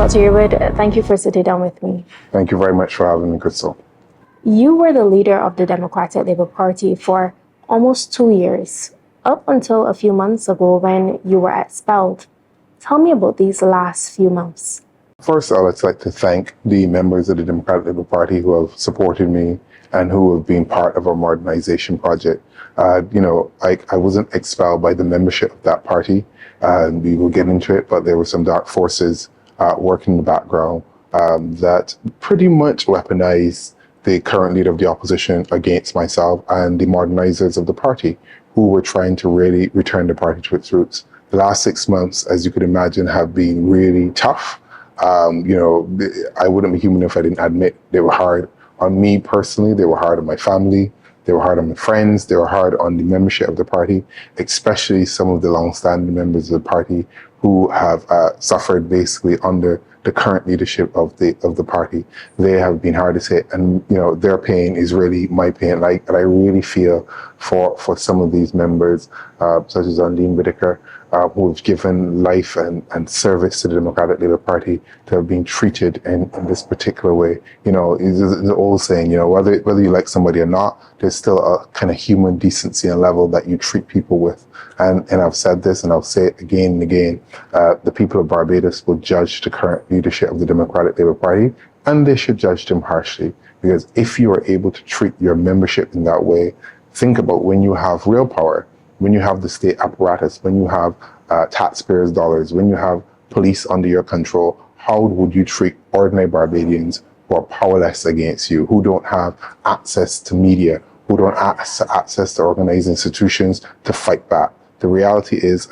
Dr. Yearwood, thank you for sitting down with me. Thank you very much for having me, Krystal. You were the leader of the Democratic Labour Party for almost 2 years, up until a few months ago when you were expelled. Tell me about these last few months. First, I'd like to thank the members of the Democratic Labour Party who have supported me and who have been part of our modernization project. I wasn't expelled by the membership of that party. We will get into it, but there were some dark forces working in the background that pretty much weaponized the current leader of the opposition against myself and the modernizers of the party who were trying to really return the party to its roots. The last 6 months, as you could imagine, have been really tough. I wouldn't be human if I didn't admit they were hard on me personally. They were hard on my family. They were hard on my friends. They were hard on the membership of the party, especially some of the long-standing members of the party who have suffered basically under the current leadership of the party. They have been hard to say, and their pain is really my pain. And I really feel for some of these members, such as Undine Whitaker, who have given life and service to the Democratic Labour Party, to have been treated in this particular way. It's an old saying, whether you like somebody or not, there's still a kind of human decency and level that you treat people with. And I've said this and I'll say it again and again, the people of Barbados will judge the current leadership of the Democratic Labour Party, and they should judge them harshly. Because if you are able to treat your membership in that way, think about when you have real power, when you have the state apparatus, when you have taxpayers' dollars, when you have police under your control, how would you treat ordinary Barbadians who are powerless against you, who don't have access to media, who don't have access to organized institutions to fight back? The reality is,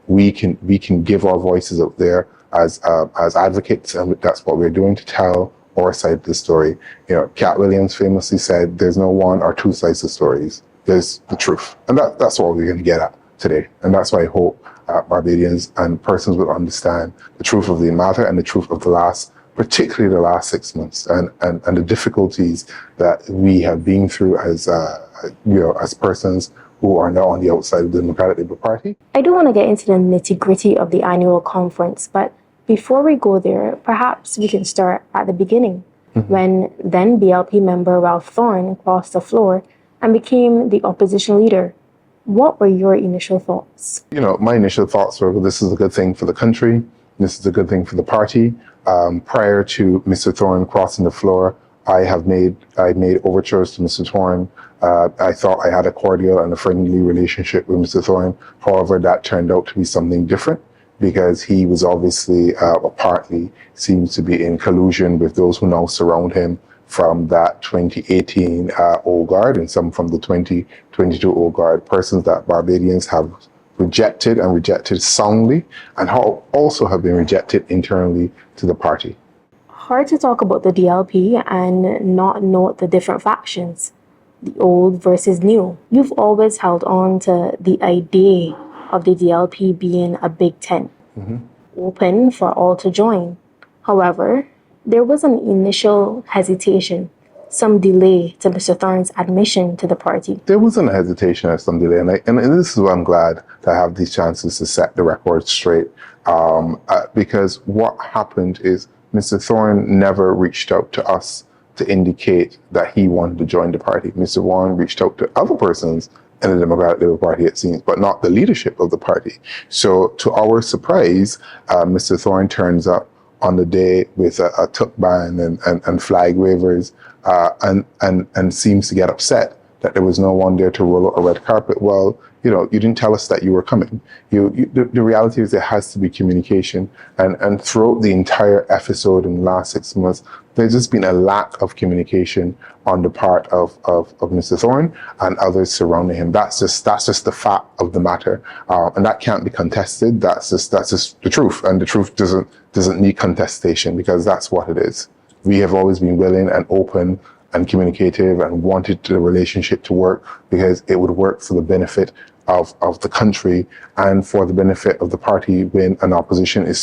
we can give our voices out there as advocates, and that's what we're doing to tell our side of the story. Cat Williams famously said, "There's no one or two sides of stories. There's the truth," and that's what we're going to get at today. And that's why I hope Barbadians and persons will understand the truth of the matter and the truth of particularly the last 6 months, and the difficulties that we have been through as persons who are now on the outside of the Democratic Labour Party. I do want to get into the nitty-gritty of the annual conference, but before we go there, perhaps we can start at the beginning, when then BLP member Ralph Thorne crossed the floor and became the opposition leader. What were your initial thoughts? My initial thoughts were, well, this is a good thing for the country. This is a good thing for the party. Prior to Mr. Thorne crossing the floor, I made overtures to Mr. Thorne. I thought I had a cordial and a friendly relationship with Mr. Thorne. However, that turned out to be something different, because he was obviously partly seems to be in collusion with those who now surround him from that 2018 Old Guard and some from the 2022 Old Guard, persons that Barbadians have rejected and rejected soundly, and also have been rejected internally to the party. Hard to talk about the DLP and not note the different factions, the old versus new. You've always held on to the idea of the DLP being a big tent, open for all to join. However, there was an initial hesitation, some delay to Mr. Thorne's admission to the party. There wasn't a hesitation or some delay, and this is why I'm glad to have these chances to set the record straight, because what happened is Mr. Thorne never reached out to us to indicate that he wanted to join the party. Mr. Thorne reached out to other persons in the Democratic Labour Party, it seems, but not the leadership of the party. So to our surprise, Mr. Thorne turns up on the day with a tukban and flag wavers, and seems to get upset that there was no one there to roll out a red carpet. Well, you didn't tell us that you were coming. The reality is there has to be communication, and throughout the entire episode in the last 6 months, there's just been a lack of communication on the part of Mr. Thorne and others surrounding him. That's just the fact of the matter, and that can't be contested. That's just the truth, and the truth doesn't need contestation, because that's what it is. We have always been willing and open and communicative and wanted the relationship to work, because it would work for the benefit of the country and for the benefit of the party when an opposition is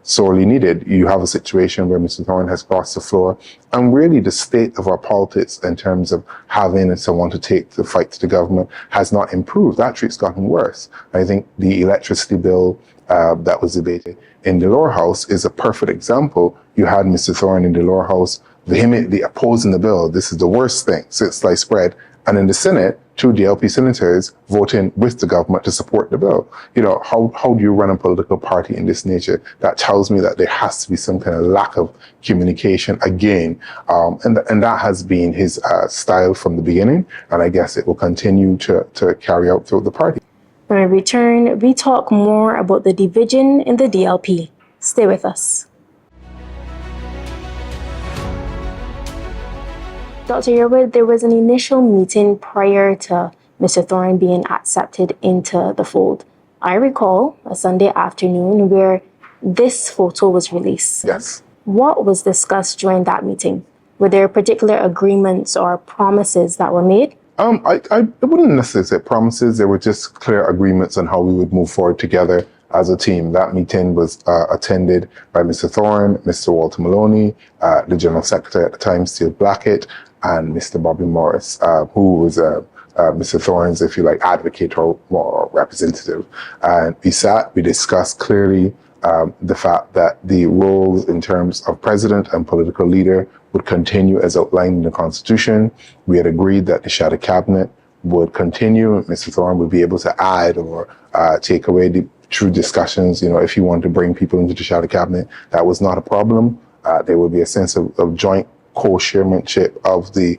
sorely needed. You have a situation where Mr. Thorne has crossed the floor, and really the state of our politics in terms of having someone to take the fight to the government has not improved. Actually, it's gotten worse. I think the electricity bill that was debated in the lower house is a perfect example. You had Mr. Thorne in the lower house vehemently opposing the bill. This is the worst thing since sliced bread. And in the Senate, two DLP senators voting with the government to support the bill. You know, how do you run a political party in this nature? That tells me that there has to be some kind of lack of communication again. And that has been his style from the beginning. And I guess it will continue to carry out throughout the party. When we return, we talk more about the division in the DLP. Stay with us. Dr. Yearwood, there was an initial meeting prior to Mr. Thorne being accepted into the fold. I recall a Sunday afternoon where this photo was released. Yes. What was discussed during that meeting? Were there particular agreements or promises that were made? I wouldn't necessarily say promises. There were just clear agreements on how we would move forward together as a team. That meeting was attended by Mr. Thorne, Mr. Walter Maloney, the General Secretary at the time, Steele Blackett, and Mr. Bobby Morris, who was Mr. Thorne's, if you like, advocate or representative. And we discussed clearly the fact that the roles in terms of president and political leader would continue as outlined in the Constitution. We had agreed that the shadow cabinet would continue. Mr. Thorne would be able to add or take away through discussions. You know, if he wanted to bring people into the shadow cabinet, that was not a problem. There would be a sense of joint co-chairmanship of the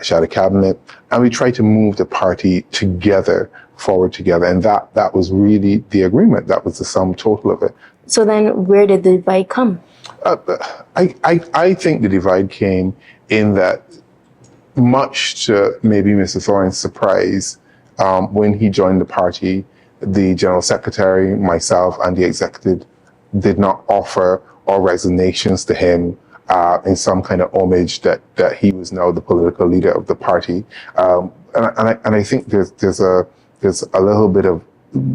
shadow cabinet, and we tried to move the party forward together, and that was really the agreement. That was the sum total of it. So then, where did the divide come? I think the divide came in that, much to maybe Mr. Thorne's surprise, when he joined the party, the General Secretary, myself, and the executive did not offer our resignations to him in some kind of homage that he was now the political leader of the party. And I think there's a little bit of,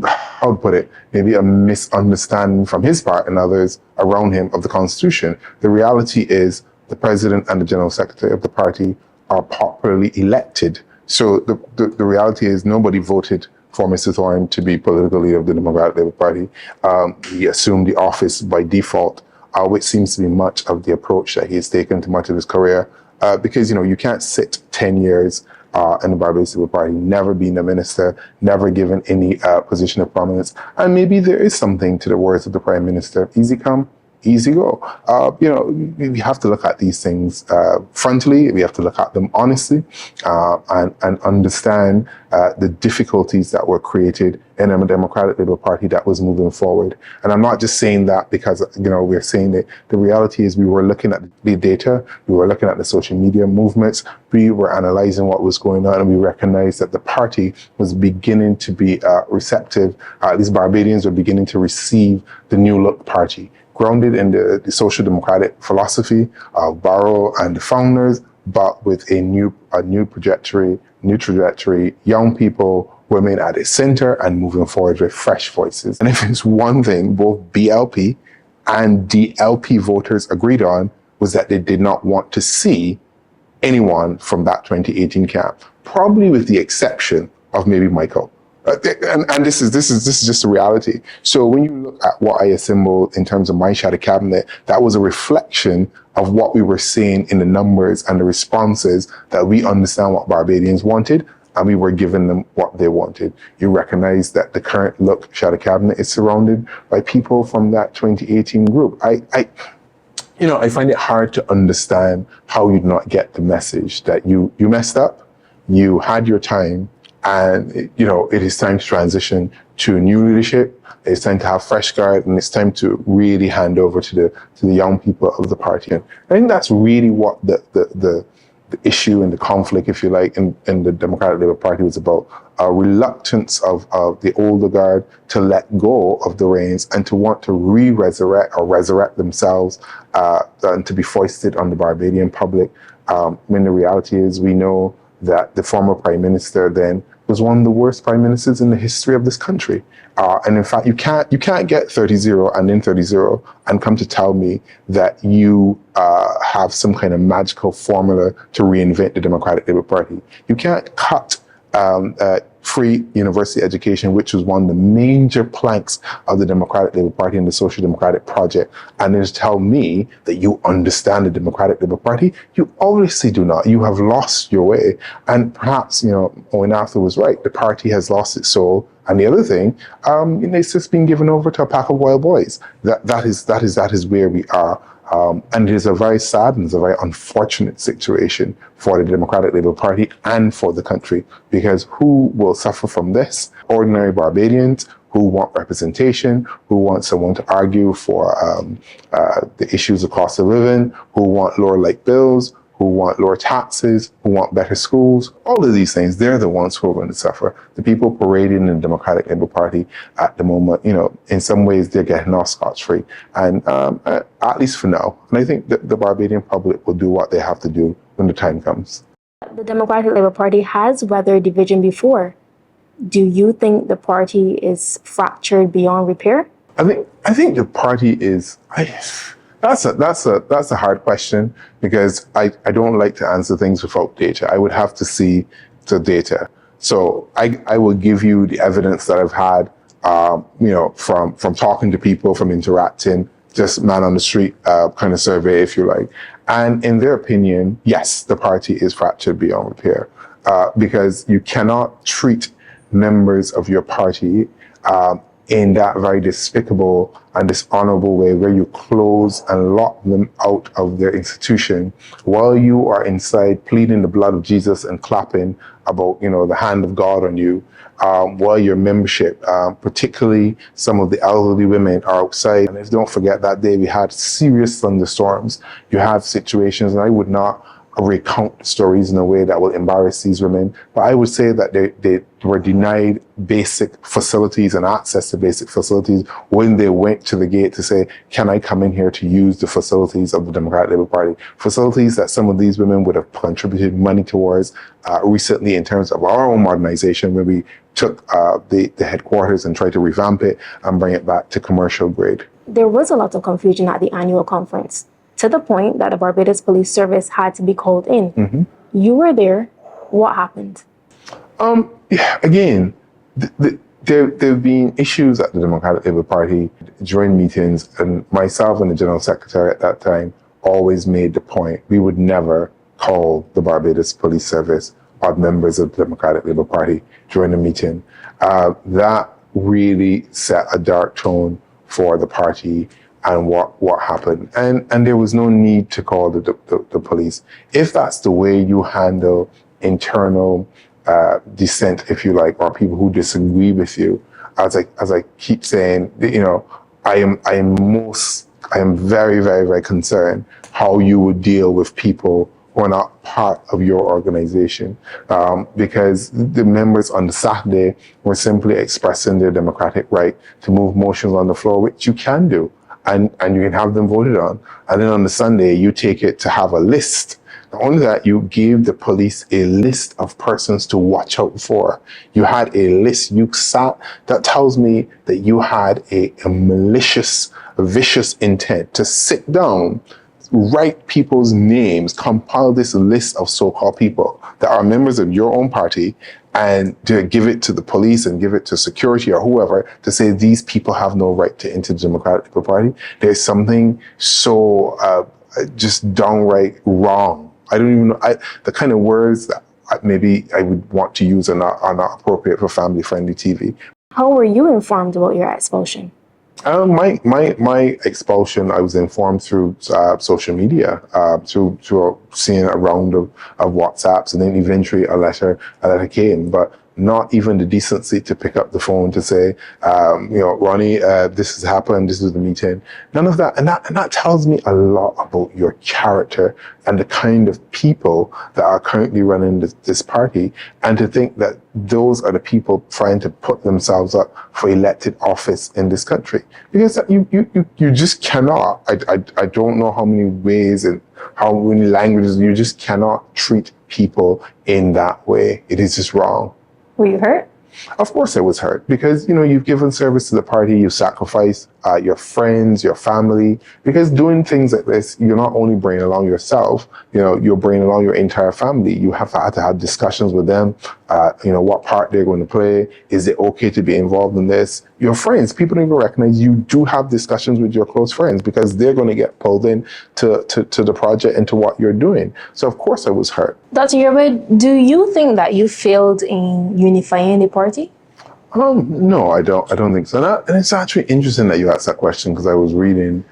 how to put it, maybe a misunderstanding from his part and others around him of the Constitution. The reality is the president and the general secretary of the party are popularly elected. So the reality is nobody voted for Mr. Thorne to be political leader of the Democratic Labour Party. He assumed the office by default, which seems to be much of the approach that he has taken to much of his career. Because, you know, you can't sit 10 years in the Barbados Labour Party, never being a minister, never given any position of prominence. And maybe there is something to the words of the Prime Minister: easy come, easy go. You know, we have to look at these things frontally. We have to look at them honestly and understand the difficulties that were created in a Democratic Labour Party that was moving forward. And I'm not just saying that because, you know, we're saying that the reality is we were looking at the data, we were looking at the social media movements, we were analyzing what was going on, and we recognized that the party was beginning to be receptive. These Barbadians were beginning to receive the new look party, grounded in the social democratic philosophy of Barrow and the founders, but with a new trajectory, young people, women at its center, and moving forward with fresh voices. And if it's one thing both BLP and DLP voters agreed on, was that they did not want to see anyone from that 2018 camp, probably with the exception of maybe Michael. And this is just a reality. So when you look at what I assembled in terms of my shadow cabinet, that was a reflection of what we were seeing in the numbers and the responses, that we understand what Barbadians wanted, and we were giving them what they wanted. You recognize that the current look shadow cabinet is surrounded by people from that 2018 group. I find it hard to understand how you do not get the message that you messed up, you had your time, and, you know, it is time to transition to new leadership. It's time to have fresh guard, and it's time to really hand over to the young people of the party. And I think that's really what the issue and the conflict, if you like, in the Democratic Labour Party was about. A reluctance of the older guard to let go of the reins and to want to resurrect themselves and to be foisted on the Barbadian public. When the reality is, we know that the former Prime Minister then was one of the worst prime ministers in the history of this country. And in fact, you can't get 30-0 and then 30-0 and come to tell me that you have some kind of magical formula to reinvent the Democratic Labour Party. You can't cut free university education, which was one of the major planks of the Democratic Labour Party and the Social Democratic Project, and then tell me that you understand the Democratic Labour Party. You obviously do not. You have lost your way. And perhaps, Owen Arthur was right. The party has lost its soul. And the other thing, it's just been given over to a pack of wild boys. That is where we are. And it is a very sad and it's a very unfortunate situation for the Democratic Labour Party and for the country, because who will suffer from this? Ordinary Barbadians who want representation, who want someone to argue for the issues of cost of living, who want lower light bills, who want lower taxes, who want better schools. All of these things, they're the ones who are going to suffer. The people parading in the Democratic Labour Party at the moment, in some ways they're getting off scotch-free. And at least for now. And I think that the Barbadian public will do what they have to do when the time comes. The Democratic Labour Party has weathered division before. Do you think the party is fractured beyond repair? I think the party is... That's a hard question, because I don't like to answer things without data. I would have to see the data. So I will give you the evidence that I've had, from talking to people, from interacting, just man on the street kind of survey, if you like. And in their opinion, yes, the party is fractured beyond repair, because you cannot treat members of your party in that very despicable and dishonorable way, where you close and lock them out of their institution while you are inside pleading the blood of Jesus and clapping about, the hand of God on you, while your membership, particularly some of the elderly women, are outside. And don't forget that day we had serious thunderstorms. You have situations, and I would not recount stories in a way that will embarrass these women, but I would say that they were denied basic facilities and access to basic facilities when they went to the gate to say, can I come in here to use the facilities of the Democratic Labour Party? Facilities that some of these women would have contributed money towards recently in terms of our own modernization, when we took the headquarters and tried to revamp it and bring it back to commercial grade. There was a lot of confusion at the annual conference, to the point that the Barbados Police Service had to be called in. Mm-hmm. You were there. What happened? Again, there have been issues at the Democratic Labour Party during meetings, and myself and the General Secretary at that time always made the point we would never call the Barbados Police Service or members of the Democratic Labour Party during the meeting. That really set a dark tone for the party and what happened. And there was no need to call the police. If that's the way you handle internal dissent, if you like, or people who disagree with you, as I keep saying, I am very, very, very concerned how you would deal with people who are not part of your organization, because the members on the Saturday were simply expressing their democratic right to move motions on the floor, which you can do. And you can have them voted on. And then on the Sunday, you take it to have a list. Not only that, you gave the police a list of persons to watch out for. You had a list. That tells me that you had a malicious, vicious intent to sit down, write people's names, compile this list of so-called people that are members of your own party, and to give it to the police and give it to security or whoever to say these people have no right to enter the Democratic Labour Party. There's something so just downright wrong. I don't even know the kind of words that maybe I would want to use are not appropriate for family-friendly TV. How were you informed about your expulsion? My expulsion, I was informed through social media, through seeing a round of WhatsApps, and then eventually a letter came, but not even the decency to pick up the phone to say, Ronnie, this has happened, this is the meeting. None of that. And that tells me a lot about your character and the kind of people that are currently running this party. And to think that those are the people trying to put themselves up for elected office in this country. Because you just cannot. I don't know how many ways and how many languages, you just cannot treat people in that way. It is just wrong. Were you hurt? Of course I was hurt because, you've given service to the party, you sacrificed your friends, your family, because doing things like this, you're not only bringing along yourself, you're bringing along your entire family. You have had to have discussions with them, what part they're going to play. Is it okay to be involved in this? Your friends, people don't even recognize you do have discussions with your close friends because they're going to get pulled in to the project and to what you're doing. So of course I was hurt. Dr. Yearwood, do you think that you failed in unifying the party? No, I don't think so. And it's actually interesting that you asked that question because I was reading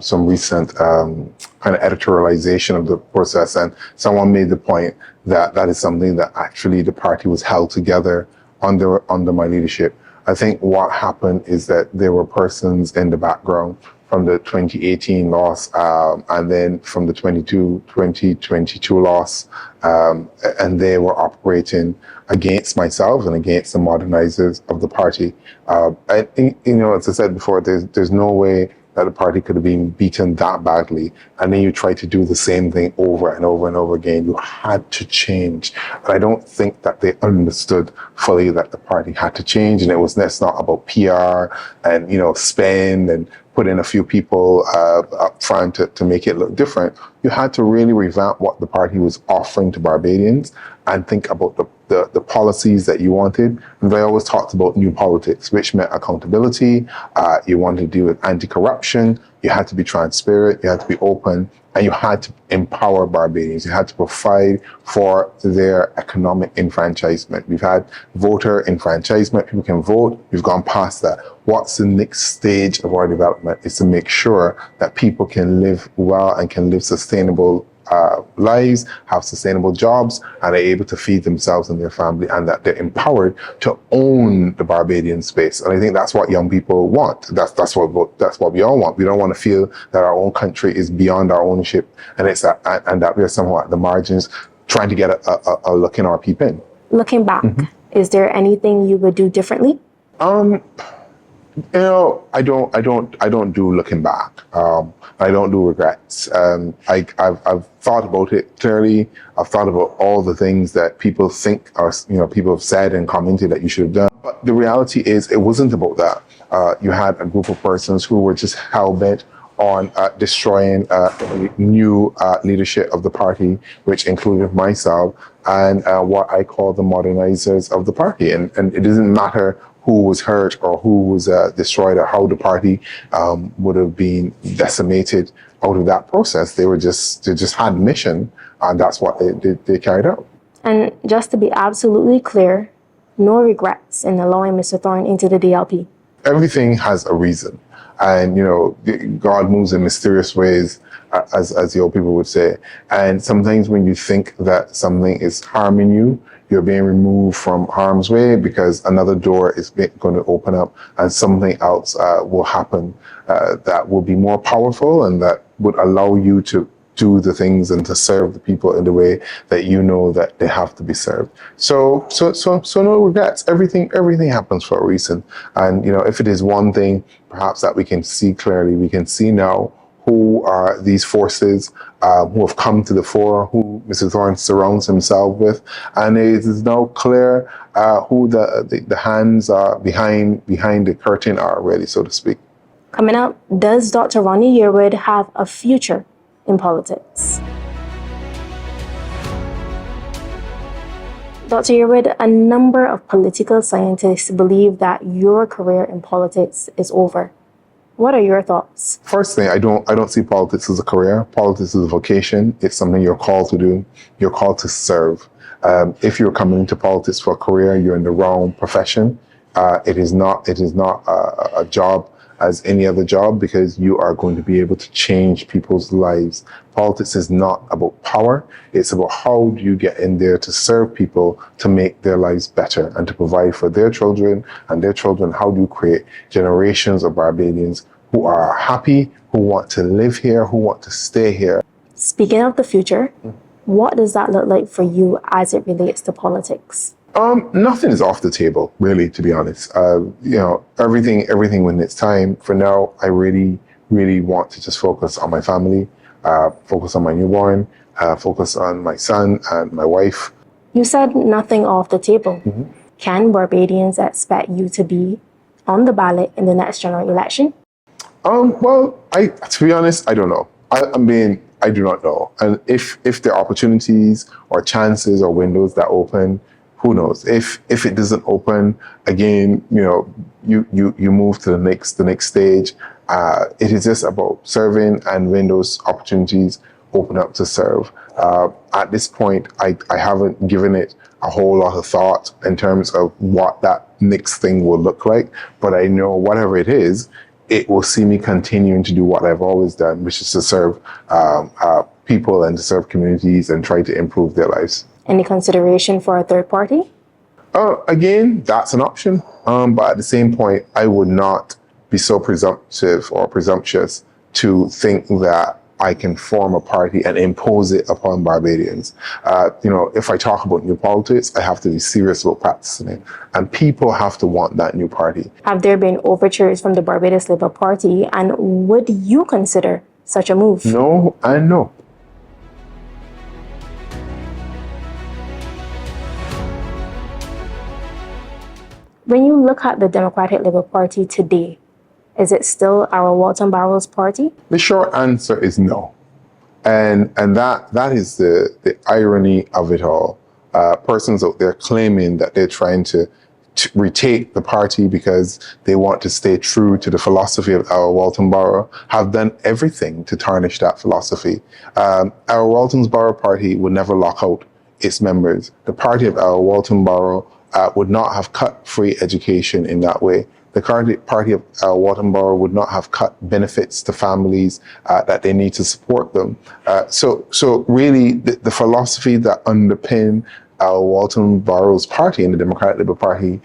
some recent kind of editorialization of the process, and someone made the point that that is something that actually the party was held together under my leadership. I think what happened is that there were persons in the background from the 2018 loss and then from the 2022 loss, and they were operating against myself and against the modernizers of the party. As I said before, there's no way that the party could have been beaten that badly, and then you try to do the same thing over and over and over again. You had to change. And I don't think that they understood fully that the party had to change, and that's not about PR and, spend and put in a few people up front to make it look different. You had to really revamp what the party was offering to Barbadians and think about the policies that you wanted. And they always talked about new politics, which meant accountability. You wanted to deal with anti-corruption. You had to be transparent. You had to be open. And you had to empower Barbadians. You had to provide for their economic enfranchisement. We've had voter enfranchisement. People can vote. We've gone past that. What's the next stage of our development is to make sure that people can live well and can live sustainable lives, have sustainable jobs, and are able to feed themselves and their family, and that they're empowered to own the Barbadian space. And I think that's what young people want. That's what we all want. We don't want to feel that our own country is beyond our ownership, and that we're somehow at the margins trying to get a look in our peep in. Looking back, is there anything you would do differently? I don't do looking back. I don't do regrets. I've thought about it clearly. I've thought about all the things that people think or, people have said and commented that you should have done. But the reality is it wasn't about that. You had a group of persons who were just hell-bent on destroying new leadership of the party, which included myself and what I call the modernizers of the party. And it doesn't matter who was hurt or who was destroyed or how the party would have been decimated out of that process. They just had mission, and that's what they carried out. And just to be absolutely clear, no regrets in allowing Mr. Thorne into the DLP. Everything has a reason. And, God moves in mysterious ways, as the old people would say. And sometimes when you think that something is harming you, you're being removed from harm's way because another door is going to open up and something else will happen that will be more powerful and that would allow you to do the things and to serve the people in the way that you know that they have to be served. So no regrets. Everything happens for a reason. And, if it is one thing, perhaps that we can see clearly, we can see now who are these forces who have come to the fore, who Mr. Thorne surrounds himself with. And it is now clear who the hands are behind the curtain are, really, so to speak. Coming up, does Dr. Ronnie Yearwood have a future in politics? Dr. Yearwood, a number of political scientists believe that your career in politics is over. What are your thoughts? First thing, I don't see politics as a career. Politics is a vocation. It's something you're called to do. You're called to serve. If you're coming into politics for a career, you're in the wrong profession. It is not a job as any other job because you are going to be able to change people's lives. Politics is not about power. It's about how do you get in there to serve people to make their lives better and to provide for their children and their children. How do you create generations of Barbadians who are happy, who want to live here, who want to stay here? Speaking of the future, what does that look like for you as it relates to politics? Nothing is off the table, really, to be honest. Everything when it's time. For now, I really, really want to just focus on my family, focus on my newborn, focus on my son and my wife. You said nothing off the table. Can Barbadians expect you to be on the ballot in the next general election? Well, to be honest, I don't know. I do not know. And if there are opportunities or chances or windows that open, who knows? If it doesn't open, again, you move to the next stage. It is just about serving, and when those opportunities open up to serve. At this point, I haven't given it a whole lot of thought in terms of what that next thing will look like, but I know whatever it is, it will see me continuing to do what I've always done, which is to serve people and to serve communities and try to improve their lives. Any consideration for a third party? Again, that's an option. But at the same point, I would not be so presumptive or presumptuous to think that I can form a party and impose it upon Barbadians. If I talk about new politics, I have to be serious about practicing it. And people have to want that new party. Have there been overtures from the Barbados Labour Party, and would you consider such a move? No and no. When you look at the Democratic Labour Party today, is it still our Walton Barrow's party? The short answer is no. And that is the irony of it all. Persons out there claiming that they're trying to retake the party because they want to stay true to the philosophy of our Walton Borough have done everything to tarnish that philosophy. Our Walton Borough party would never lock out its members. The party of our Walton Borough would not have cut free education in that way. The current party of Walton Borough would not have cut benefits to families that they need to support them. So really, the philosophy that underpinned our Walton Borough's party and the Democratic Labour Party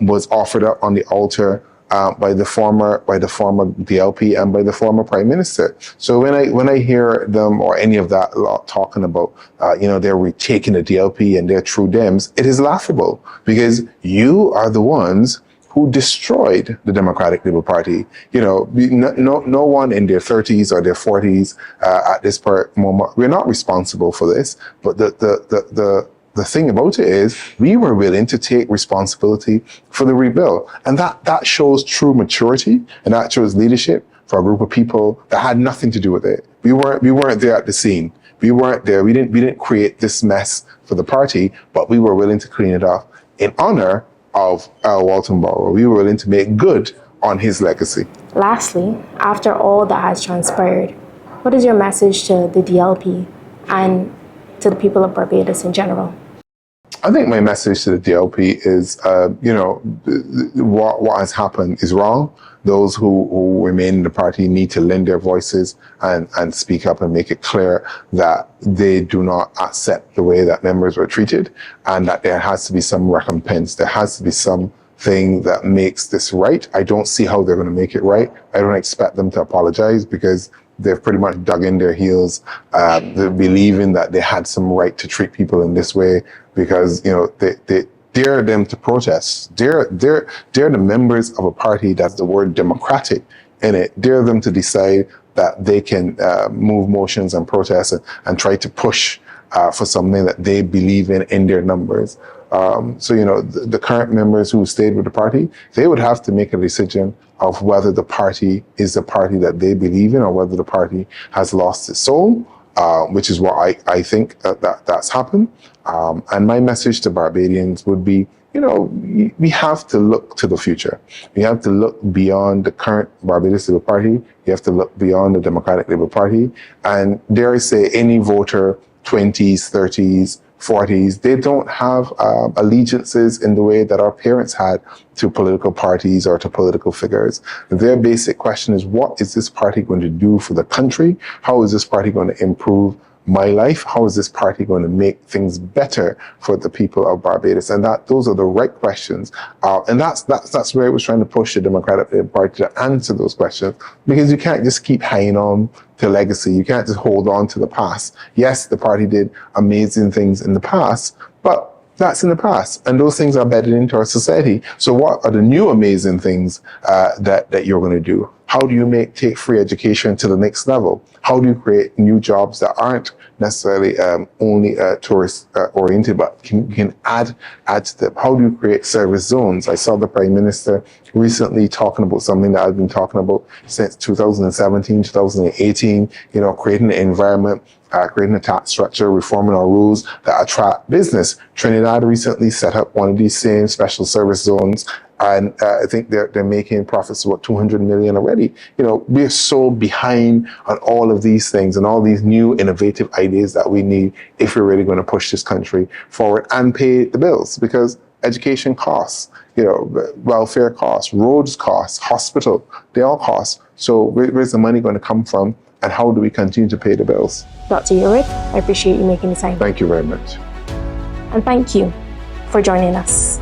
was offered up on the altar by the former DLP and by the former Prime Minister. So when I hear them or any of that lot talking about they're retaking the DLP and they're true Dems, it is laughable, because you are the ones who destroyed the Democratic Labour Party. No one in their 30s or their 40s at this moment, we're not responsible for this. But the thing about it is, we were willing to take responsibility for the rebuild. And that shows true maturity, and that shows leadership for a group of people that had nothing to do with it. We weren't there at the scene. We weren't there. We didn't create this mess for the party, but we were willing to clean it up in honor of our Walton Borough. We were willing to make good on his legacy. Lastly, after all that has transpired, what is your message to the DLP and to the people of Barbados in general? I think my message to the DLP is, what has happened is wrong. Those who remain in the party need to lend their voices and speak up and make it clear that they do not accept the way that members were treated, and that there has to be some recompense. There has to be something that makes this right. I don't see how they're going to make it right. I don't expect them to apologize, because they've pretty much dug in their heels, believing that they had some right to treat people in this way, because they dare them to protest. Dare the members of a party that's the word democratic in it. Dare them to decide that they can move motions and protest and try to push for something that they believe in their numbers. The current members who stayed with the party, they would have to make a decision of whether the party is the party that they believe in, or whether the party has lost its soul, which is what I think that's happened. And my message to Barbadians would be, we have to look to the future. We have to look beyond the current Barbados Labour Party. You have to look beyond the Democratic Labour Party. And dare I say, any voter, 20s, 30s, 40s, they don't have allegiances in the way that our parents had to political parties or to political figures. Their basic question is, what is this party going to do for the country? How is this party going to improve my life? How is this party going to make things better for the people of Barbados? And those are the right questions. And that's where I was trying to push the Democratic Party to answer those questions, because you can't just keep hanging on to legacy. You can't just hold on to the past. Yes, the party did amazing things in the past, but that's in the past, and those things are bedded into our society. So what are the new amazing things that you're going to do? How do you take free education to the next level? How do you create new jobs that aren't necessarily only tourist oriented, but can add to them? How do you create service zones? I saw the Prime Minister recently talking about something that I've been talking about since 2017, 2018, creating an environment, creating a tax structure, reforming our rules that attract business. Trinidad recently set up one of these same special service zones, and I think they're making profits of about 200 million already. We're so behind on all of these things and all these new innovative ideas that we need if we're really going to push this country forward and pay the bills, because education costs, welfare costs, roads costs, hospital, they all cost. So where's the money going to come from, and how do we continue to pay the bills? Dr. Yearwood, I appreciate you making the time. Thank you very much. And thank you for joining us.